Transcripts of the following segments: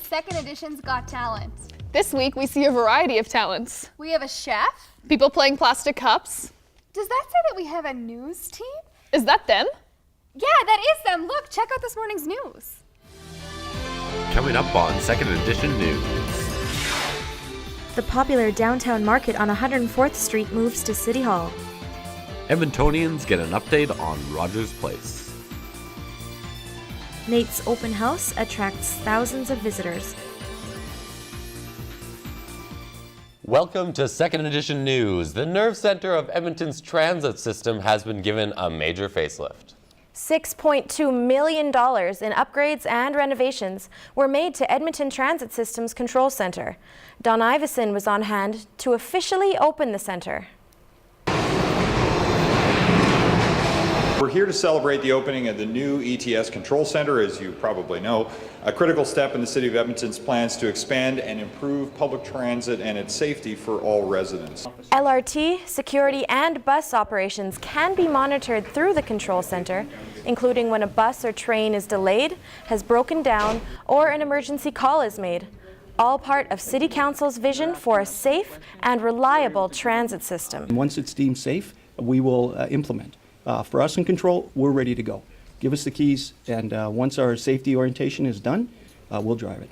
Second Edition's Got Talent. This week we see a variety of talents. We have a chef. People playing plastic cups. Does that say that we have a news team? Is that them? Yeah, that is them. Look, check out this morning's news. Coming up on Second Edition News. The popular downtown market on 104th Street moves to City Hall. Edmontonians get an update on Rogers Place. Nate's open house attracts thousands of visitors. Welcome to Second Edition News. The nerve center of Edmonton's transit system has been given a major facelift. $6.2 million in upgrades and renovations were made to Edmonton Transit System's control center. Don Iveson was on hand to officially open the center. We're here to celebrate the opening of the new ETS Control Center, as you probably know, a critical step in the City of Edmonton's plans to expand and improve public transit and its safety for all residents. LRT, security, and bus operations can be monitored through the control center, including when a bus or train is delayed, has broken down, or an emergency call is made. All part of City Council's vision for a safe and reliable transit system. Once it's deemed safe, we will implement. For us in control, we're ready to go. Give us the keys, and once our safety orientation is done, we'll drive it.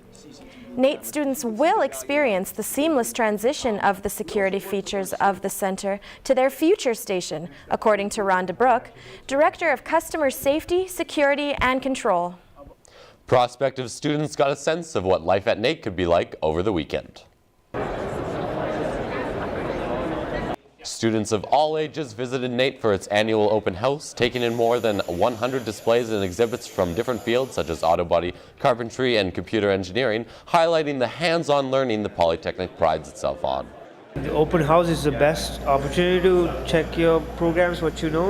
NAIT students will experience the seamless transition of the security features of the center to their future station, according to Rhonda Brooke, Director of Customer Safety, Security and Control. Prospective students got a sense of what life at NAIT could be like over the weekend. Students of all ages visited NAIT for its annual open house, taking in more than 100 displays and exhibits from different fields such as auto body, carpentry, and computer engineering, highlighting the hands-on learning the Polytechnic prides itself on. The open house is the best opportunity to check your programs, what you know,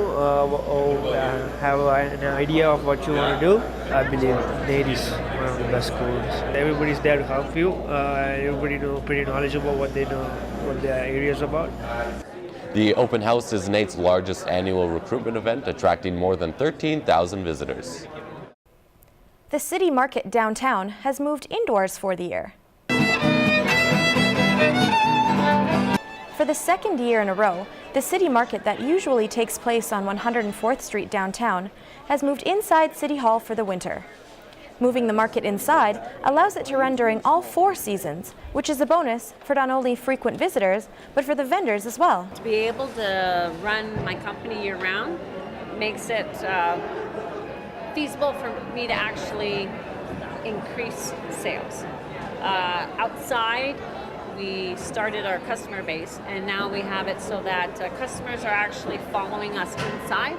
or have an idea of what you want to do. I believe NAIT is one of the best schools. Everybody's there to help you. Everybody know pretty knowledgeable what they know, what their area is about. The open house is NAIT's largest annual recruitment event, attracting more than 13,000 visitors. The city market downtown has moved indoors for the year. For the second year in a row, the city market that usually takes place on 104th Street downtown has moved inside City Hall for the winter. Moving the market inside allows it to run during all 4 seasons, which is a bonus for not only frequent visitors, but for the vendors as well. To be able to run my company year-round makes it feasible for me to actually increase sales. Outside, we started our customer base, and now we have it so that customers are actually following us inside.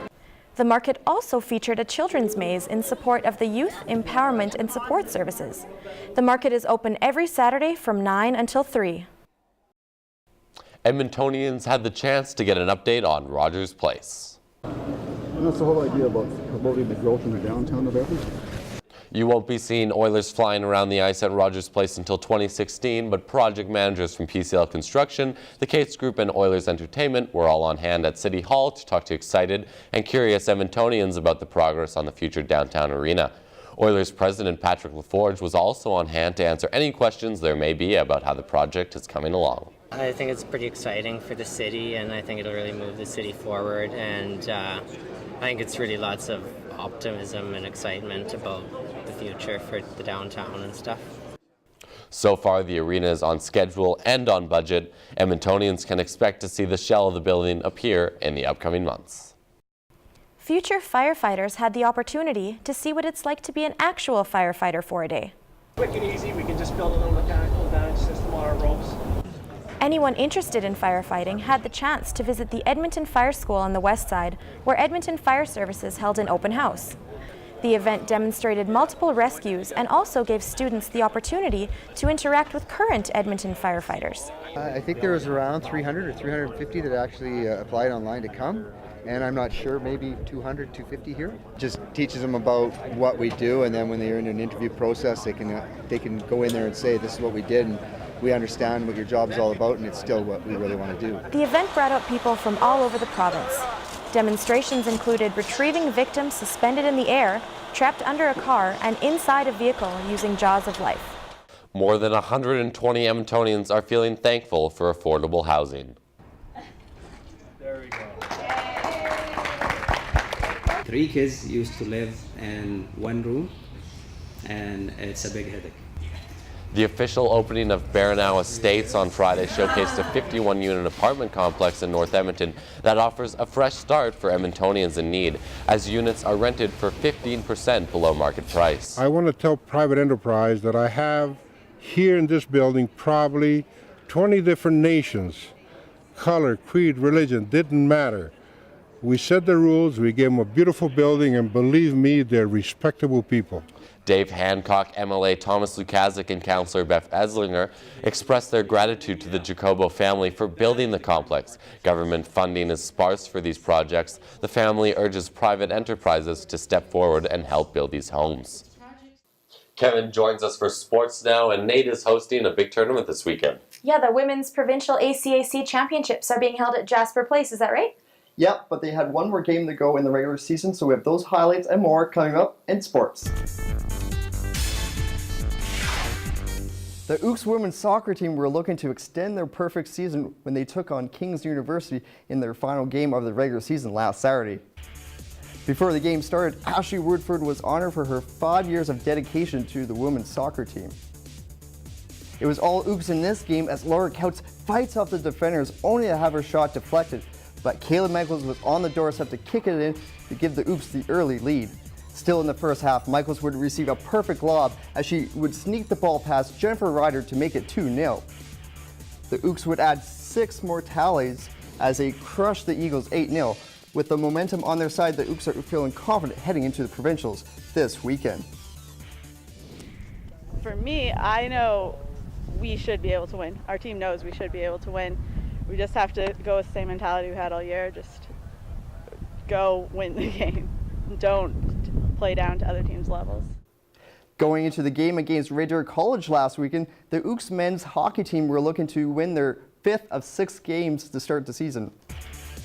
The market also featured a children's maze in support of the Youth Empowerment and Support Services. The market is open every Saturday from 9 until 3. Edmontonians had the chance to get an update on Rogers Place. And that's the whole idea about promoting the growth in the downtown of Edmonton. You won't be seeing Oilers flying around the ice at Rogers Place until 2016, but project managers from PCL Construction, the Cates Group, and Oilers Entertainment were all on hand at City Hall to talk to excited and curious Edmontonians about the progress on the future downtown arena. Oilers President Patrick LaForge was also on hand to answer any questions there may be about how the project is coming along. I think it's pretty exciting for the city, and I think it'll really move the city forward, and I think it's really lots of optimism and excitement about the future for the downtown and stuff. So far, the arena is on schedule and on budget. Edmontonians can expect to see the shell of the building appear in the upcoming months. Future firefighters had the opportunity to see what it's like to be an actual firefighter for a day. Quick and easy, we can just build a little mechanical advantage system on our ropes. Anyone interested in firefighting had the chance to visit the Edmonton Fire School on the west side, where Edmonton Fire Services held an open house. The event demonstrated multiple rescues and also gave students the opportunity to interact with current Edmonton firefighters. I think there was around 300 or 350 that actually applied online to come, and I'm not sure, maybe 200, 250 here. Just teaches them about what we do, and then when they're in an interview process, they can go in there and say, this is what we did, and we understand what your job is all about, and it's still what we really want to do. The event brought out people from all over the province. Demonstrations included retrieving victims suspended in the air, trapped under a car, and inside a vehicle using jaws of life. More than 120 Edmontonians are feeling thankful for affordable housing. There we go. 3 kids used to live in one room, and it's a big headache. The official opening of Baranow Estates on Friday showcased a 51-unit apartment complex in North Edmonton that offers a fresh start for Edmontonians in need, as units are rented for 15% below market price. I want to tell private enterprise that I have here in this building probably 20 different nations. Color, creed, religion, didn't matter. We set the rules, we gave them a beautiful building, and believe me, they're respectable people. Dave Hancock, MLA Thomas Lukazik, and Councillor Beth Eslinger expressed their gratitude to the Jacobo family for building the complex. Government funding is sparse for these projects. The family urges private enterprises to step forward and help build these homes. Kevin joins us for sports now, and Nate is hosting a big tournament this weekend. Yeah, the Women's Provincial ACAC Championships are being held at Jasper Place, is that right? Yep, but they had one more game to go in the regular season, so we have those highlights and more coming up in sports. The Ooks women's soccer team were looking to extend their perfect season when they took on King's University in their final game of the regular season last Saturday. Before the game started, Ashley Woodford was honored for her 5 years of dedication to the women's soccer team. It was all Ooks in this game as Laura Couts fights off the defenders only to have her shot deflected, but Kayla Michaels was on the doorstep to kick it in to give the Oops the early lead. Still in the first half, Michaels would receive a perfect lob as she would sneak the ball past Jennifer Ryder to make it 2-0. The Ooks would add 6 more tallies as they crushed the Eagles 8-0. With the momentum on their side, the Ooks are feeling confident heading into the provincials this weekend. For me, I know we should be able to win. Our team knows we should be able to win. We just have to go with the same mentality we had all year. Just go win the game. Don't play down to other teams' levels. Going into the game against Riera College last weekend, the Ooks men's hockey team were looking to win their 5th of 6 games to start the season.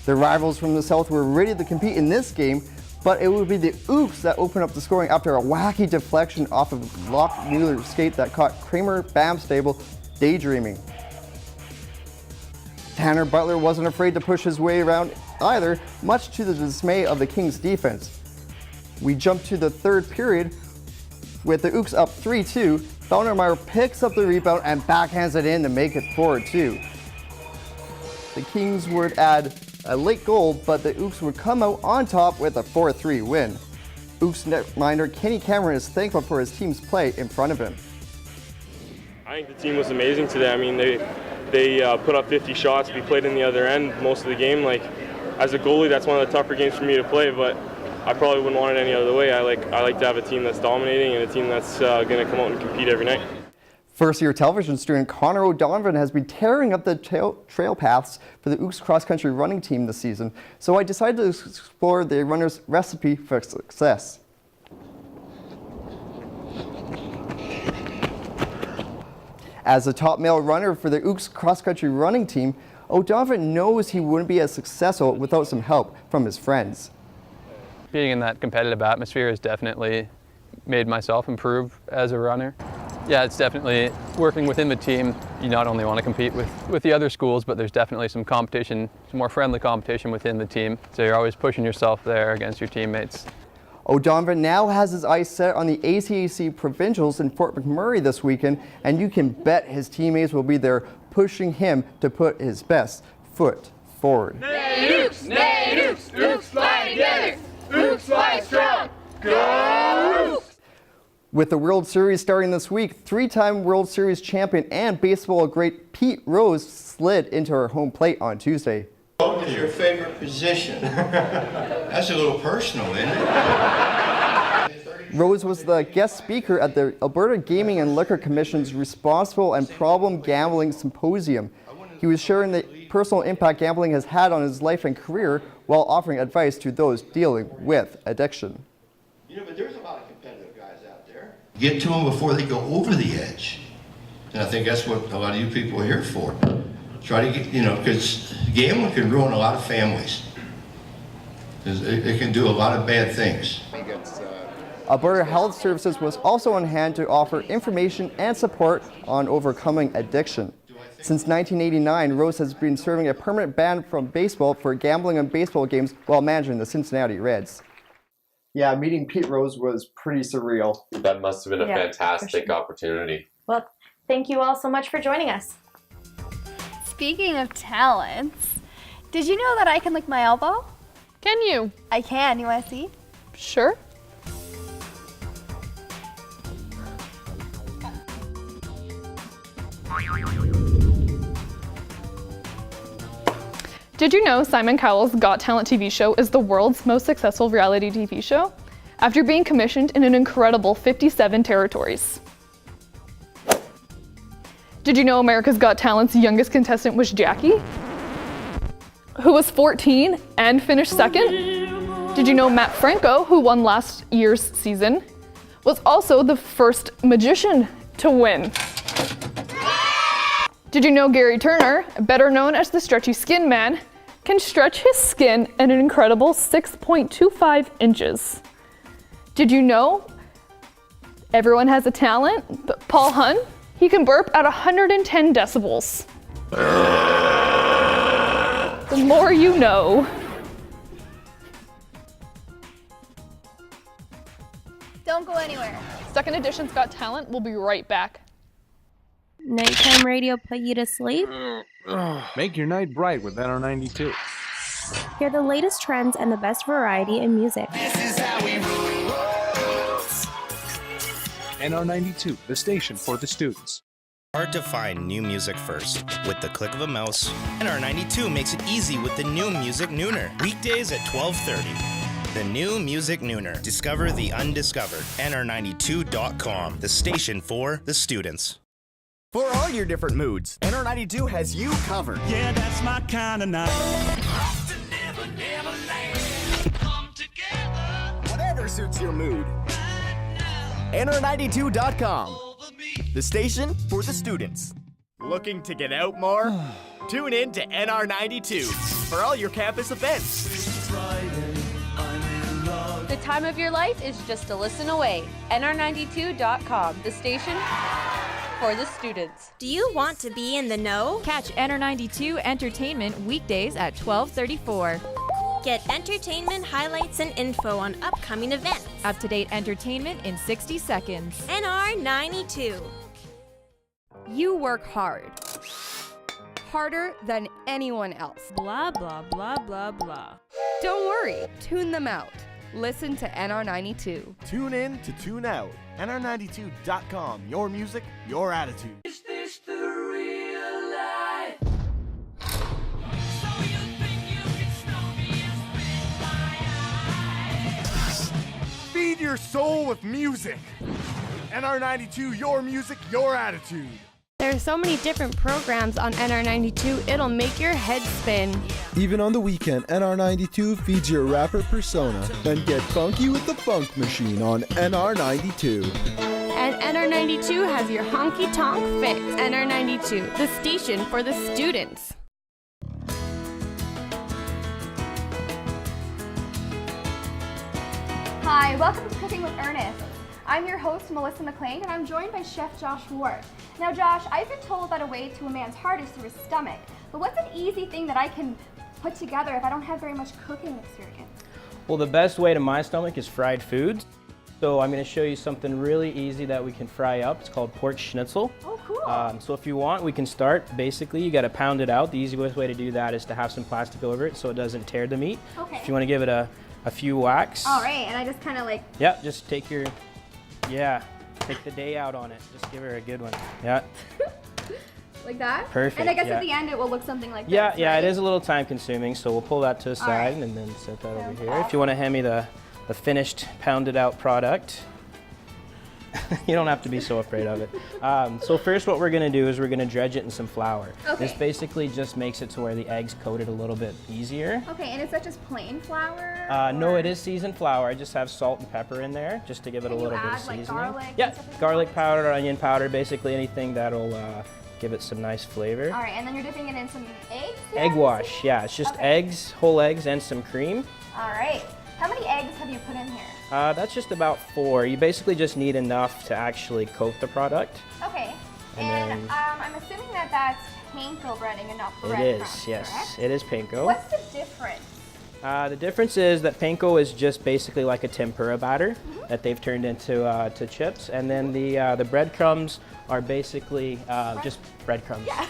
The rivals from the south were ready to compete in this game, but it would be the Ooks that opened up the scoring after a wacky deflection off of Locke Wheeler's skate that caught Kramer Bamstable daydreaming. Tanner Butler wasn't afraid to push his way around either, much to the dismay of the Kings defense. We jump to the third period with the Ooks up 3-2. Felnermeyer picks up the rebound and backhands it in to make it 4-2. The Kings would add a late goal, but the Ooks would come out on top with a 4-3 win. Ooks netminder Kenny Cameron is thankful for his team's play in front of him. I think the team was amazing today. I mean, they put up 50 shots. We played in the other end most of the game. Like, as a goalie, that's one of the tougher games for me to play, but I probably wouldn't want it any other way. I like to have a team that's dominating and a team that's going to come out and compete every night. First-year television student Connor O'Donovan has been tearing up the trail paths for the Ooks cross-country running team this season, so I decided to explore the runner's recipe for success. As the top male runner for the Ooks cross-country running team, O'Donovan knows he wouldn't be as successful without some help from his friends. Being in that competitive atmosphere has definitely made myself improve as a runner. Yeah, it's definitely working within the team. You not only want to compete with the other schools, but there's definitely some competition, some more friendly competition within the team. So you're always pushing yourself there against your teammates. O'Donovan now has his eyes set on the ACAC Provincials in Fort McMurray this weekend, and you can bet his teammates will be there pushing him to put his best foot forward. Nay, Ooks! Nay, Ooks! Ooks fly together! Ooks fly strong! Go Ooks! With the World Series starting this week, 3-time World Series champion and baseball great Pete Rose slid into her home plate on Tuesday. What is your favorite position? That's a little personal, isn't it? Rose was the guest speaker at the Alberta Gaming and Liquor Commission's Responsible and Problem Gambling Symposium. He was sharing the personal impact gambling has had on his life and career while offering advice to those dealing with addiction. You know, but there's a lot of competitive guys out there. Get to them before they go over the edge. And I think that's what a lot of you people are here for. Try to get, because gambling can ruin a lot of families. It can do a lot of bad things. Alberta Health Services was also on hand to offer information and support on overcoming addiction. Since 1989, Rose has been serving a permanent ban from baseball for gambling on baseball games while managing the Cincinnati Reds. Yeah, meeting Pete Rose was pretty surreal. That must have been a Yeah, fantastic for sure. opportunity. Well, thank you all so much for joining us. Speaking of talents, did you know that I can lick my elbow? Can you? I can. You want to see? Sure. Did you know Simon Cowell's Got Talent TV show is the world's most successful reality TV show? After being commissioned in an incredible 57 territories. Did you know America's Got Talent's youngest contestant was Jackie, who was 14 and finished second? Did you know Matt Franco, who won last year's season, was also the first magician to win? Did you know Gary Turner, better known as the Stretchy Skin Man, can stretch his skin an incredible 6.25 inches? Did you know everyone has a talent, but Paul Hunn, he can burp at 110 decibels. The more you know. Don't go anywhere. Second Edition's Got Talent. We'll be right back. Nighttime radio put you to sleep? Make your night bright with NR92. Hear the latest trends and the best variety in music. NR92, the station for the students. Hard to find new music first. With the click of a mouse, NR92 makes it easy with the new Music Nooner. Weekdays at 12:30. The new Music Nooner. Discover the undiscovered. NR92.com, the station for the students. For all your different moods, NR92 has you covered. Yeah, that's my kind of night. Whatever suits your mood. NR92.com, the station for the students. Looking to get out more? Tune in to NR92 for all your campus events. The time of your life is just a listen away. NR92.com, the station for the students. Do you want to be in the know? Catch NR92 Entertainment weekdays at 12:34. Get entertainment highlights and info on upcoming events. Up-to-date entertainment in 60 seconds. NR92. You work hard. Harder than anyone else. Blah, blah, blah, blah, blah. Don't worry. Tune them out. Listen to NR92. Tune in to tune out. NR92.com, your music, your attitude. Is this the real life? Feed your soul with music. NR92, your music, your attitude. There are so many different programs on NR92, it'll make your head spin. Even on the weekend, NR92 feeds your rapper persona. Then get funky with the funk machine on NR92. And NR92 has your honky tonk fix. NR92, the station for the students. Hi, welcome to Cooking with Ernest. I'm your host, Melissa MacLean, and I'm joined by Chef Josh Ward. Now, Josh, I've been told that a way to a man's heart is through his stomach, but what's an easy thing that I can put together if I don't have very much cooking experience? Well, the best way to my stomach is fried foods. So I'm going to show you something really easy that we can fry up. It's called pork schnitzel. Oh, cool. So if you want, we can start. Basically, you got to pound it out. The easiest way to do that is to have some plastic over it so it doesn't tear the meat. Okay. If you want to give it a few whacks. All right, and I just kind of like... Yep, just take the day out on it. Just give her a good one. Yeah. Like that? Perfect, And I guess yeah. at the end it will look something like Yeah, this, yeah, right? it is a little time consuming, so we'll pull that to the side right. and then set that over Okay. here. If you want to hand me the finished pounded out product. You don't have to be so afraid of it. So first what we're going to do is we're going to dredge it in some flour. Okay. This basically just makes it to where the egg's coated a little bit easier. Okay, and is that just plain flour? No, it is seasoned flour. I just have salt and pepper in there just to give it a little bit of add, like, seasoning. garlic and Yeah, stuff like garlic powder, onion powder, basically anything that'll give it some nice flavor. All right, and then you're dipping it in some eggs? Egg wash, yeah, it's just eggs, whole eggs, and some cream. All right. How many eggs have you put in here? That's just about 4. You basically just need enough to actually coat the product. Okay. And And then- I'm assuming that that's panko breading and not It breadcrumbs, is, yes, correct? it is panko. What's the difference? The difference is that panko is just basically like a tempura batter that they've turned into to chips, and then the breadcrumbs are basically just breadcrumbs. Yeah.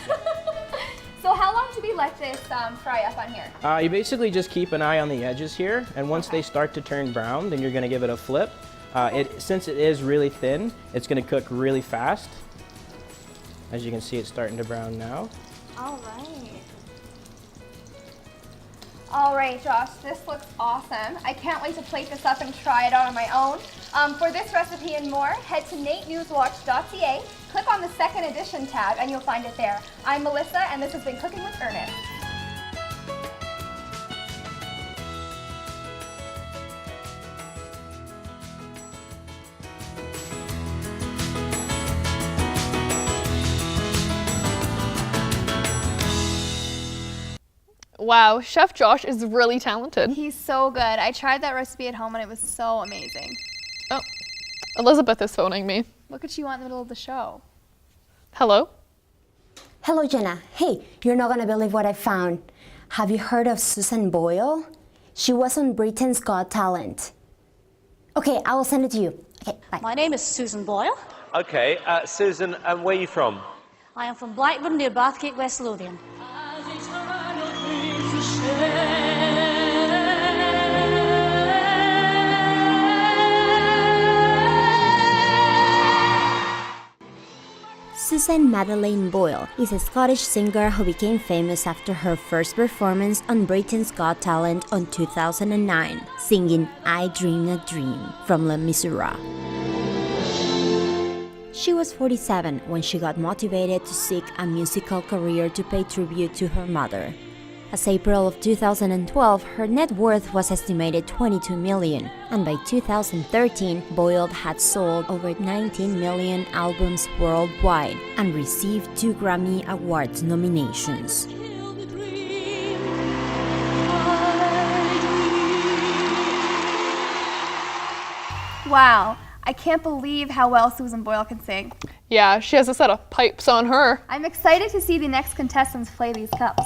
So how long do we let this fry up on here? You basically just keep an eye on the edges here, and once they start to turn brown, then you're going to give it a flip. Since it is really thin, it's going to cook really fast. As you can see, it's starting to brown now. All right. All right, Josh, this looks awesome. I can't wait to plate this up and try it out on my own. For this recipe and more, head to natenewswatch.ca, click on the second edition tab, and you'll find it there. I'm Melissa, and this has been Cooking with Ernest. Wow, Chef Josh is really talented. He's so good. I tried that recipe at home, and it was so amazing. Oh, Elizabeth is phoning me. Look at you on the middle of the show. Hello? Hello, Jenna. Hey, you're not gonna believe what I found. Have you heard of Susan Boyle? She was on Britain's Got Talent. Okay, I will send it to you. Okay, bye. My name is Susan Boyle. Okay, Susan, and where are you from? I am from Blackburn near Bathgate, West Lothian. Susan Madeleine Boyle is a Scottish singer who became famous after her first performance on Britain's Got Talent on 2009, singing I Dream a Dream from Les Miserables. She was 47 when she got motivated to seek a musical career to pay tribute to her mother. As April of 2012, her net worth was estimated 22 million, and by 2013, Boyle had sold over 19 million albums worldwide and received 2 Grammy Awards nominations. Wow, I can't believe how well Susan Boyle can sing. Yeah, she has a set of pipes on her. I'm excited to see the next contestants play these cups.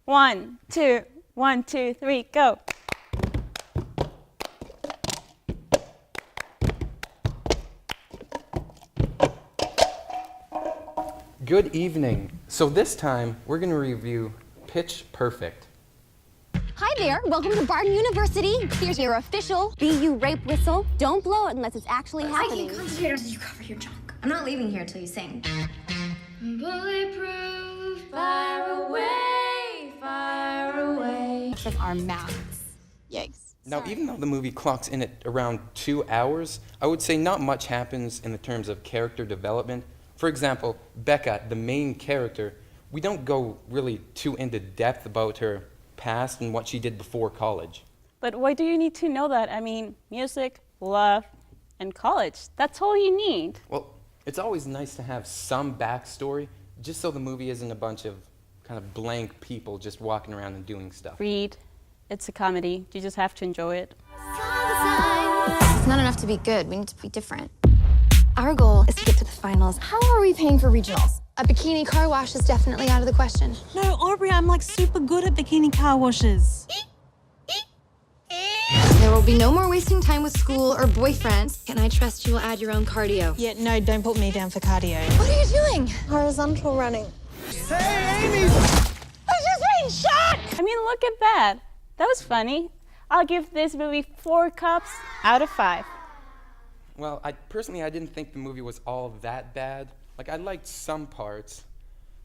1, 2, 1, 2, 3, go. Good evening. So this time, we're going to review Pitch Perfect. Hi there, welcome to Barton University. Here's your official BU rape whistle. Don't blow it unless it's actually happening. I can concentrate until you cover your junk. I'm not leaving here until you sing. Bulletproof, fire away, fire away. Of our mouths. Yikes. Now, even though the movie clocks in at around 2 hours, I would say not much happens in the terms of character development. For example, Becca, the main character, we don't go really too into depth about her past and what she did before college. But why do you need to know that? I mean, music, love, and college. That's all you need. Well, it's always nice to have some backstory, just so the movie isn't a bunch of kind of blank people just walking around and doing stuff. Reid, it's a comedy. You just have to enjoy it. It's not enough to be good. We need to be different. Our goal is to get to the finals. How are we paying for regionals? A bikini car wash is definitely out of the question. No, Aubrey, I'm like super good at bikini car washes. There will be no more wasting time with school or boyfriends. Can I trust you will add your own cardio? Yeah, no, don't put me down for cardio. What are you doing? Horizontal running. Hey, Amy! I just been shot! I mean, look at that. That was funny. I'll give this movie 4 cups out of 5. Well, I didn't think the movie was all that bad. Like, I liked some parts.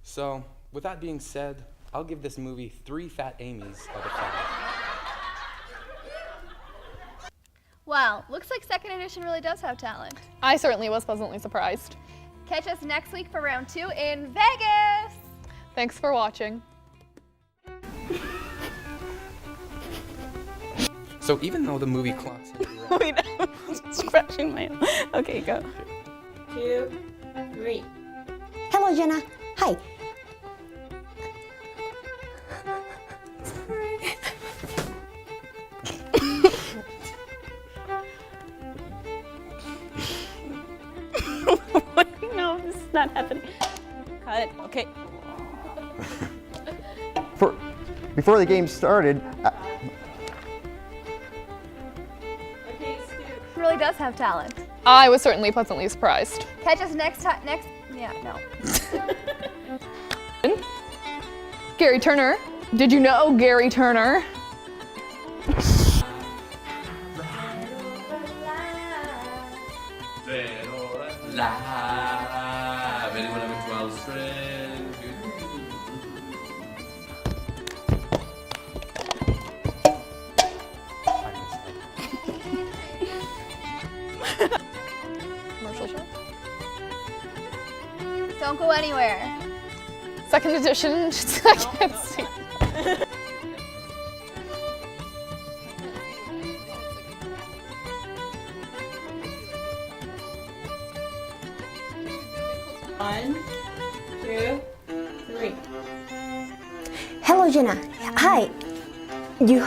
So, with that being said, I'll give this movie 3 fat Amy's out of 5. Wow, looks like second edition really does have talent. I certainly was pleasantly surprised. Catch us next week for round 2 in Vegas. Thanks for watching. So even though the movie clocks in around... Wait, I'm scratching my... Okay, go. 2, 3. Hello, Jenna. Hi. It's not happening. Cut. Okay. Before the game started, He really does have talent. I was certainly pleasantly surprised. Catch us next time. Yeah, no. Gary Turner. Did you know Gary Turner? Anyone have a 12 string? Commercial show? Don't go anywhere. Second edition. I can't see. One, two, three. Hello, Jenna. Hi. You.